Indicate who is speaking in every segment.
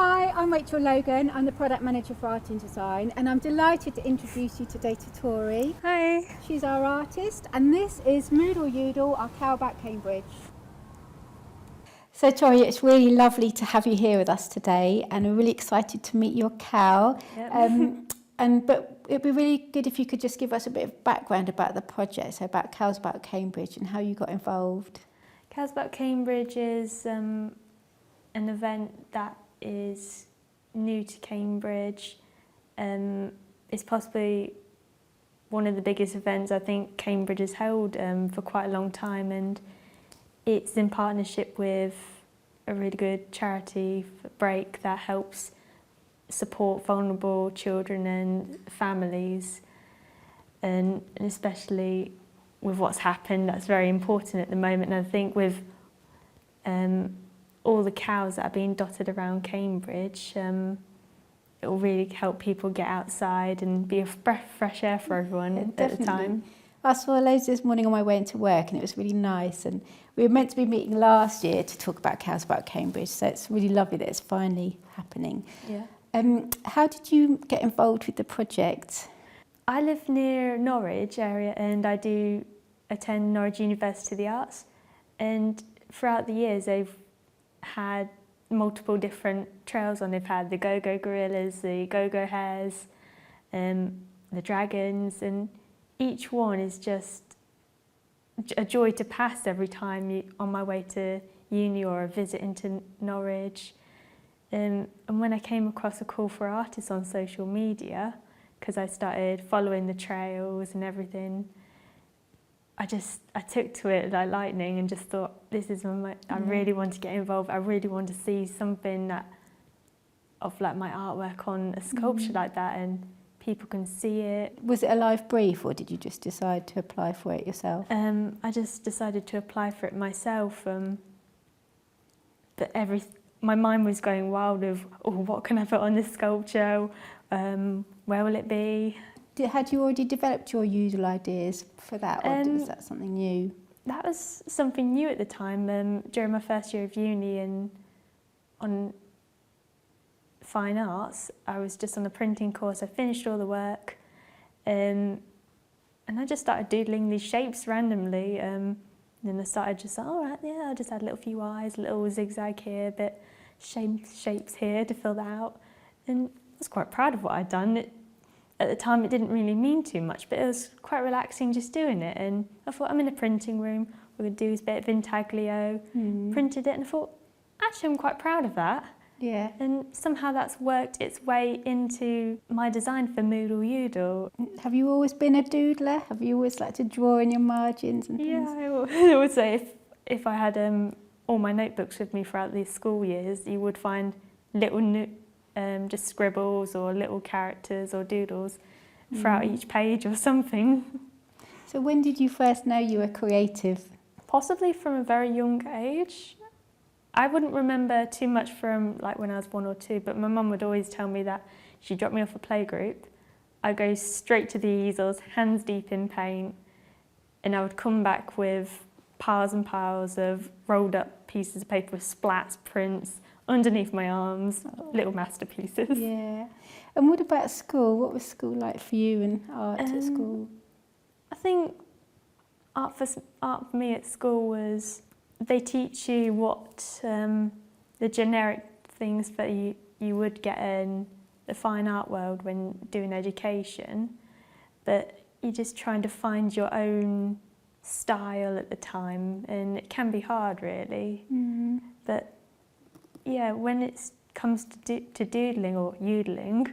Speaker 1: Hi, I'm Rachel Logan. I'm the Product Manager for Art and Design, and I'm delighted to introduce you today to Tori.
Speaker 2: Hi.
Speaker 1: She's our artist, and this is Moodle Yoodle, our cow about Cambridge. So Tori, it's really lovely to have you here with us today, and we're really excited to meet your cow.
Speaker 2: Yep.
Speaker 1: But it'd be really good if you could just give us a bit of background about the project, so about Cows About Cambridge and how you got involved.
Speaker 2: Cows About Cambridge is an event that is new to Cambridge. It's possibly one of the biggest events I think Cambridge has held for quite a long time, and it's in partnership with a really good charity, Break, that helps support vulnerable children and families, and especially with what's happened, that's very important at the moment. And I think with all the cows that are being dotted around Cambridge, it will really help people get outside and be a breath of fresh air for everyone at the time.
Speaker 1: I saw loads this morning on my way into work, and it was really nice. And we were meant to be meeting last year to talk about Cows About Cambridge, so it's really lovely that it's finally happening.
Speaker 2: Yeah.
Speaker 1: How did you get involved with the project?
Speaker 2: I live near Norwich area, and I do attend Norwich University of the Arts. And throughout the years, they've had multiple different trails on. They've had the Go-Go Gorillas, the Go-Go Hares, the Dragons, and each one is just a joy to pass every time on my way to uni or a visit into Norwich. And when I came across a call for artists on social media, because I started following the trails and everything, I took to it like lightning and just thought, this is I really want to get involved. I really want to see something of like my artwork on a sculpture like that, and people can see it.
Speaker 1: Was it a live brief, or did you just decide to apply for it yourself?
Speaker 2: I just decided to apply for it myself, but my mind was going wild of, what can I put on this sculpture? Where will it be?
Speaker 1: Had you already developed your Yoodle ideas for that, or was that something new?
Speaker 2: That was something new at the time. During my first year of uni and on fine arts, I was just on a printing course. I finished all the work, and I just started doodling these shapes randomly. Then I started just, I just add a little few eyes, a little zigzag here, a bit shapes here to fill that out. And I was quite proud of what I'd done. At the time, it didn't really mean too much, but it was quite relaxing just doing it. And I thought, I'm in a printing room, we're going to do this bit of intaglio, printed it, and I thought, actually, I'm quite proud of that.
Speaker 1: Yeah.
Speaker 2: And somehow that's worked its way into my design for Moodle Yoodle.
Speaker 1: Have you always been a doodler? Have you always liked to draw in your margins and things?
Speaker 2: Yeah, I would say if I had all my notebooks with me throughout the school years, you would find little just scribbles or little characters or doodles throughout each page or something.
Speaker 1: So when did you first know you were creative?
Speaker 2: Possibly from a very young age. I wouldn't remember too much from like when I was 1 or 2, but my mum would always tell me that she'd drop me off a playgroup. I'd go straight to the easels, hands deep in paint, and I would come back with piles and piles of rolled up pieces of paper with splats, prints, underneath my arms, little masterpieces.
Speaker 1: Yeah. And what about school? What was school like for you and art at school?
Speaker 2: I think art for me at school was, they teach you what the generic things that you would get in the fine art world when doing education, but you're just trying to find your own style at the time, and it can be hard really. But yeah, when it comes to doodling or yoodling,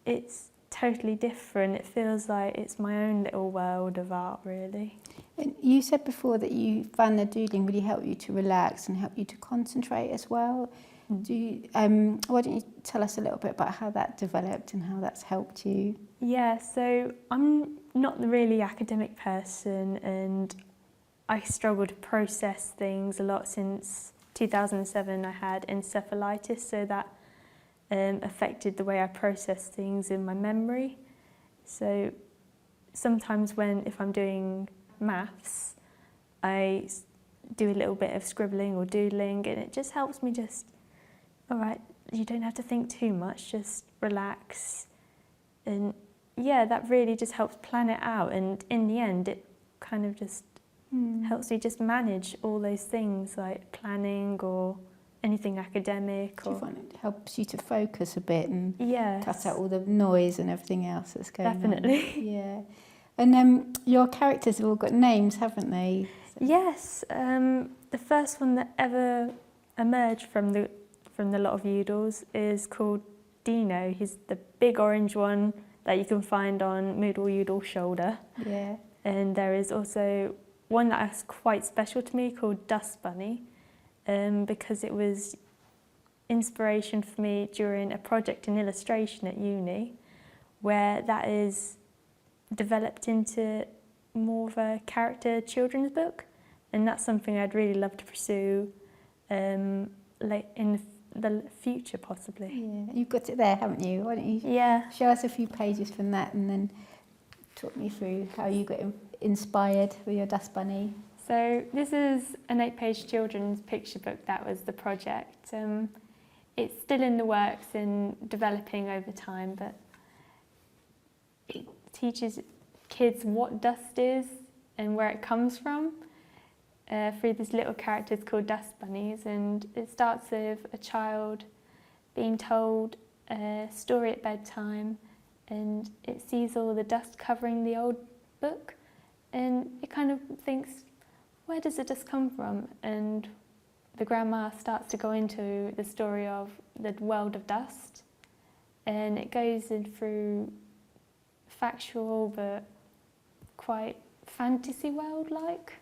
Speaker 2: it's totally different. It feels like it's my own little world of art, really.
Speaker 1: And you said before that you found the doodling really helped you to relax and help you to concentrate as well. Why don't you tell us a little bit about how that developed and how that's helped you?
Speaker 2: Yeah, so I'm not the really academic person, and I struggle to process things a lot. Since 2007 I had encephalitis, so that affected the way I process things in my memory. So sometimes if I'm doing maths, I do a little bit of scribbling or doodling, and it just helps me all right, you don't have to think too much, just relax. And yeah, that really just helps plan it out. And in the end, it kind of just helps you just manage all those things like planning or anything academic.
Speaker 1: Do you find it helps you to focus a bit and
Speaker 2: Yes.
Speaker 1: cut out all the noise and everything else that's going on?
Speaker 2: Definitely.
Speaker 1: Yeah. And your characters have all got names, haven't they?
Speaker 2: Yes. The first one that ever emerged from the lot of Yoodles is called Dino. He's the big orange one that you can find on Moodle Yoodle's shoulder.
Speaker 1: Yeah.
Speaker 2: And there is also one that's quite special to me called Dust Bunny, because it was inspiration for me during a project in illustration at uni, where that is developed into more of a character children's book, and that's something I'd really love to pursue like in the future possibly.
Speaker 1: Yeah. You've got it there, haven't you? Why don't you show us a few pages from that and then talk me through how you got inspired with your Dust Bunny.
Speaker 2: So this is an 8-page children's picture book. That was the project. It's still in the works and developing over time, but it teaches kids what dust is and where it comes from through these little characters called dust bunnies. And it starts with a child being told a story at bedtime, and it sees all the dust covering the old book, and it kind of thinks, where does the dust come from? And the grandma starts to go into the story of the world of dust, and it goes in through factual but quite fantasy world-like,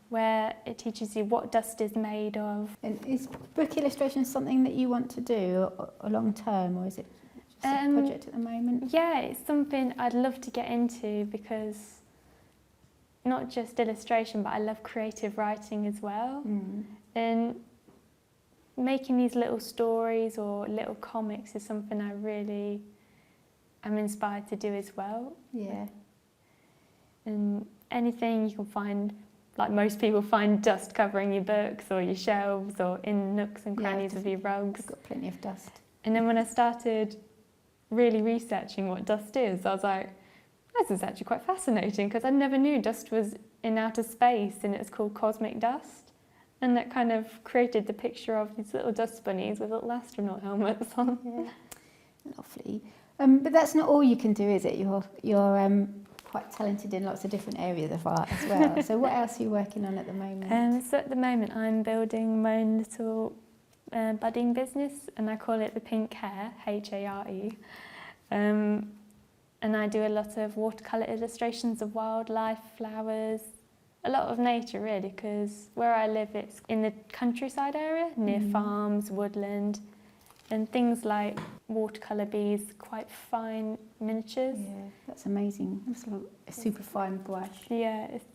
Speaker 2: where it teaches you what dust is made of.
Speaker 1: And is book illustration something that you want to do a long term, or is it just a project at the moment?
Speaker 2: Yeah, it's something I'd love to get into, because not just illustration, but I love creative writing as well. And making these little stories or little comics is something I really am inspired to do as well.
Speaker 1: Yeah.
Speaker 2: And anything you can find, like most people find dust covering your books or your shelves or in nooks and crannies of your rugs.
Speaker 1: I've got plenty of dust.
Speaker 2: And then when I started really researching what dust is, I was like, this is actually quite fascinating, because I never knew dust was in outer space and it's called cosmic dust. And that kind of created the picture of these little dust bunnies with little astronaut helmets on.
Speaker 1: Yeah. Lovely. But that's not all you can do, is it? You're quite talented in lots of different areas of art as well. So what else are you working on at the moment?
Speaker 2: So at the moment I'm building my own little budding business, and I call it the Pink Hare, H-A-R-E. And I do a lot of watercolour illustrations of wildlife, flowers, a lot of nature really, because where I live it's in the countryside area, near farms, woodland, and things like watercolour bees, quite fine miniatures.
Speaker 1: Yeah, that's amazing. That's a super fine brush.
Speaker 2: Yeah, it's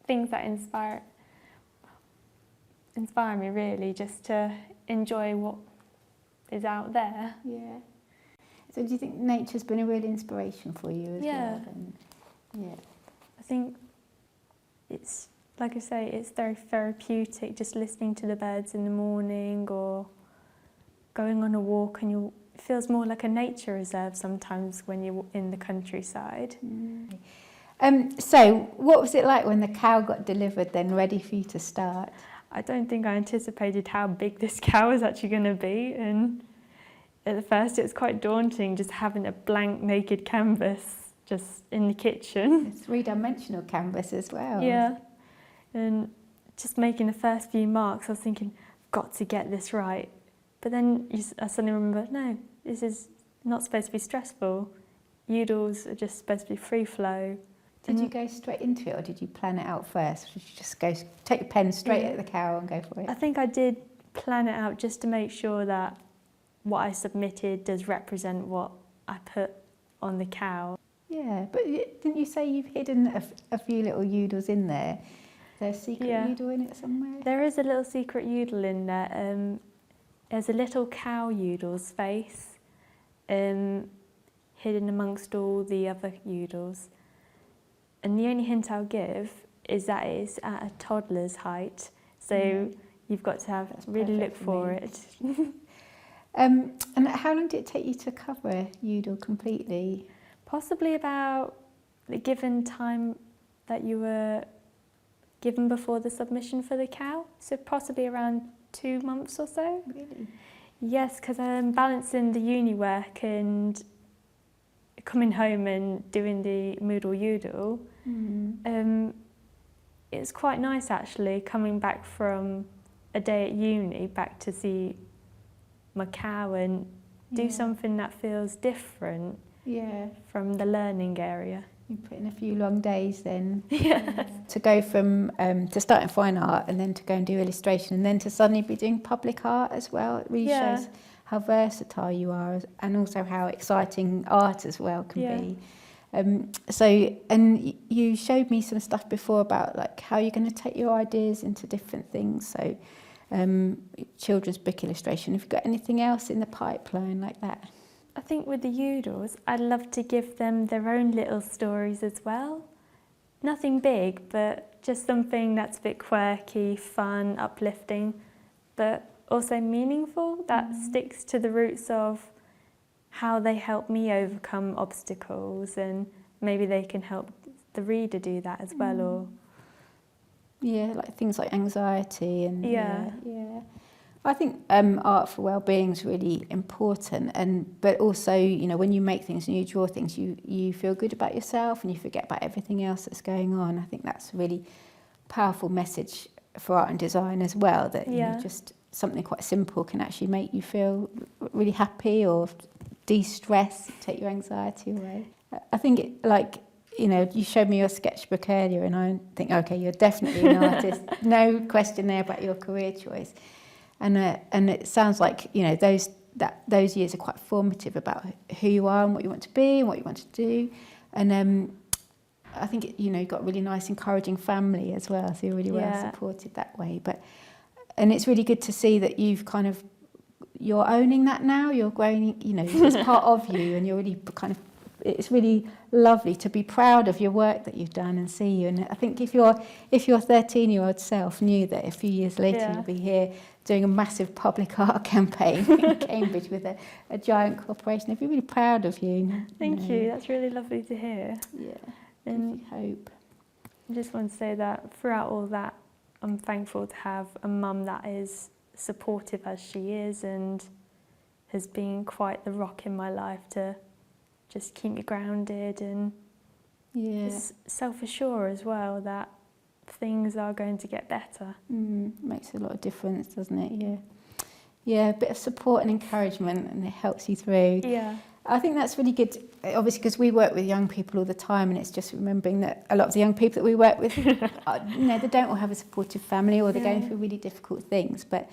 Speaker 2: things that inspire me really, just to enjoy what is out there.
Speaker 1: Yeah. So do you think nature's been a real inspiration for you as well? And, yeah.
Speaker 2: I think it's, like I say, it's very therapeutic, just listening to the birds in the morning or going on a walk, and it feels more like a nature reserve sometimes when you're in the countryside.
Speaker 1: So what was it like when the cow got delivered then, ready for you to start?
Speaker 2: I don't think I anticipated how big this cow was actually going to be, and at first it was quite daunting just having a blank naked canvas just in the kitchen.
Speaker 1: It's 3-dimensional canvas as well.
Speaker 2: Yeah, and just making the first few marks I was thinking, I've got to get this right. But then I suddenly remember, no, this is not supposed to be stressful. Yoodles are just supposed to be free flow.
Speaker 1: Did you go straight into it, or did you plan it out first? Or did you just take your pen straight at the cow and go for it?
Speaker 2: I think I did plan it out just to make sure that what I submitted does represent what I put on the cow.
Speaker 1: Yeah, but didn't you say you've hidden a few little Yoodles in there? Is there a secret Yoodle in it somewhere?
Speaker 2: There is a little secret Yoodle in there. There's a little cow Yoodle's face hidden amongst all the other Yoodles. And the only hint I'll give is that it's at a toddler's height. So you've got to really look for it.
Speaker 1: And how long did it take you to cover Yoodle completely?
Speaker 2: Possibly about the given time that you were given before the submission for the cow, so possibly around 2 months or so.
Speaker 1: Really?
Speaker 2: Yes, because I'm balancing the uni work and coming home and doing the Moodle Yoodle. It was quite nice actually coming back from a day at uni back to see my cow and do something that feels different from the learning area.
Speaker 1: You put in a few long days then.
Speaker 2: Yes.
Speaker 1: To go from to start in fine art and then to go and do illustration and then to suddenly be doing public art as well. It really shows how versatile you are and also how exciting art as well can be. And you showed me some stuff before about like how you're going to take your ideas into different things. So children's book illustration. Have you got anything else in the pipeline like that?
Speaker 2: I think with the Yoodles, I'd love to give them their own little stories as well. Nothing big, but just something that's a bit quirky, fun, uplifting, but also meaningful, that sticks to the roots of how they help me overcome obstacles, and maybe they can help the reader do that as well. Or
Speaker 1: like things like anxiety and I think art for well-being is really important, but also, you know, when you make things and you draw things, you feel good about yourself and you forget about everything else that's going on. I think that's a really powerful message for art and design as well, that you know, just something quite simple can actually make you feel really happy or de-stress, take your anxiety away. I think you know, you showed me your sketchbook earlier and I think, okay, you're definitely an artist. No question there about your career choice. And it sounds like, you know, those years are quite formative about who you are and what you want to be and what you want to do. And I think, you know, you've got a really nice, encouraging family as well, so you're really well supported that way. And it's really good to see that you're owning that now. You're growing, you know, it's part of you, and you're really it's really lovely to be proud of your work that you've done and see you. And I think if your 13-year-old self knew that a few years later you'll be here doing a massive public art campaign in Cambridge with a giant corporation, they'd be really proud of you.
Speaker 2: Thank you. That's really lovely to hear.
Speaker 1: Yeah,
Speaker 2: and
Speaker 1: gives you hope.
Speaker 2: I just want to say that throughout all that, I'm thankful to have a mum that is supportive as she is and has been quite the rock in my life to just keep me grounded and just self-assure as well that things are going to get better.
Speaker 1: Makes a lot of difference, doesn't it? Yeah, a bit of support and encouragement, and it helps you through.
Speaker 2: Yeah.
Speaker 1: I think that's really good, obviously, because we work with young people all the time, and it's just remembering that a lot of the young people that we work with, you know, they don't all have a supportive family, or they're going through really difficult things, but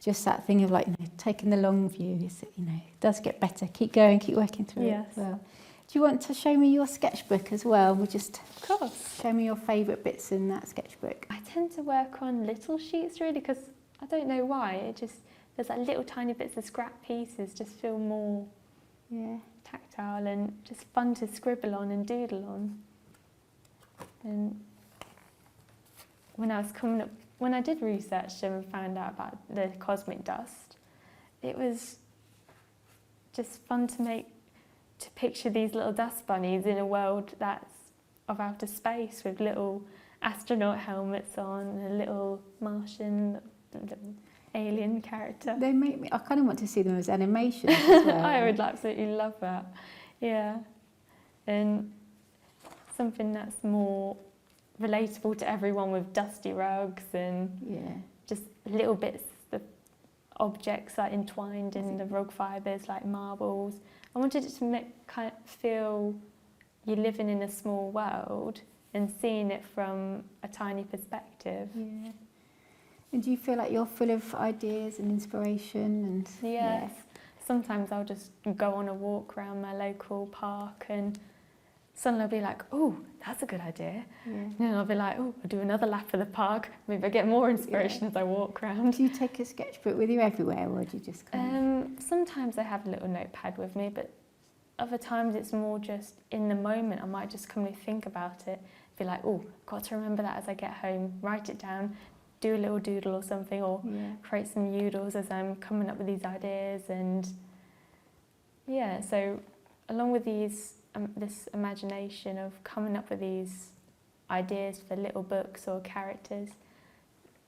Speaker 1: just that thing of, like, you know, taking the long view is that, you know, it does get better. Keep going, keep working through it as well. Do you want to show me your sketchbook as well? We'll just show me your favourite bits in that sketchbook.
Speaker 2: I tend to work on little sheets really, because I don't know why, it just, there's like little tiny bits of scrap pieces just feel more tactile and just fun to scribble on and doodle on. And when I did research and found out about the cosmic dust, it was just fun to picture these little dust bunnies in a world that's of outer space with little astronaut helmets on and a little Martian little alien character.
Speaker 1: They make me, I kind of want to see them as animations as well.
Speaker 2: I would absolutely love that. Yeah. And something that's more relatable to everyone, with dusty rugs and just little bits of objects like entwined in the rug fibres, like marbles. I wanted it to kind of feel you're living in a small world and seeing it from a tiny perspective.
Speaker 1: Yeah. And do you feel like you're full of ideas and inspiration? And
Speaker 2: yes. Sometimes I'll just go on a walk around my local park and suddenly I'll be like, oh, that's a good idea. And then I'll be like, oh, I'll do another lap of the park. Maybe I get more inspiration as I walk around.
Speaker 1: Do you take a sketchbook with you everywhere, or do you just kind of...
Speaker 2: Sometimes I have a little notepad with me, but other times it's more just in the moment. I might just come and think about it, be like, oh, got to remember that as I get home, write it down, do a little doodle or something, or
Speaker 1: Yeah.
Speaker 2: create some Yoodles as I'm coming up with these ideas. And yeah, so along with these this imagination of coming up with these ideas for little books or characters,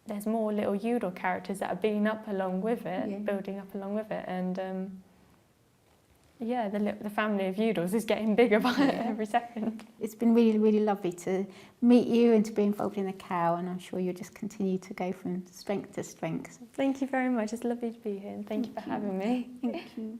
Speaker 2: there's more little Yoodle characters that are being up along with it,
Speaker 1: Yeah.
Speaker 2: building up along with it, and yeah, the family of Yoodles is getting bigger by every second.
Speaker 1: It's been really, really lovely to meet you and to be involved in the cow, and I'm sure you'll just continue to go from strength to strength.
Speaker 2: Thank you very much. It's lovely to be here, and thank you for having me.
Speaker 1: Thank you.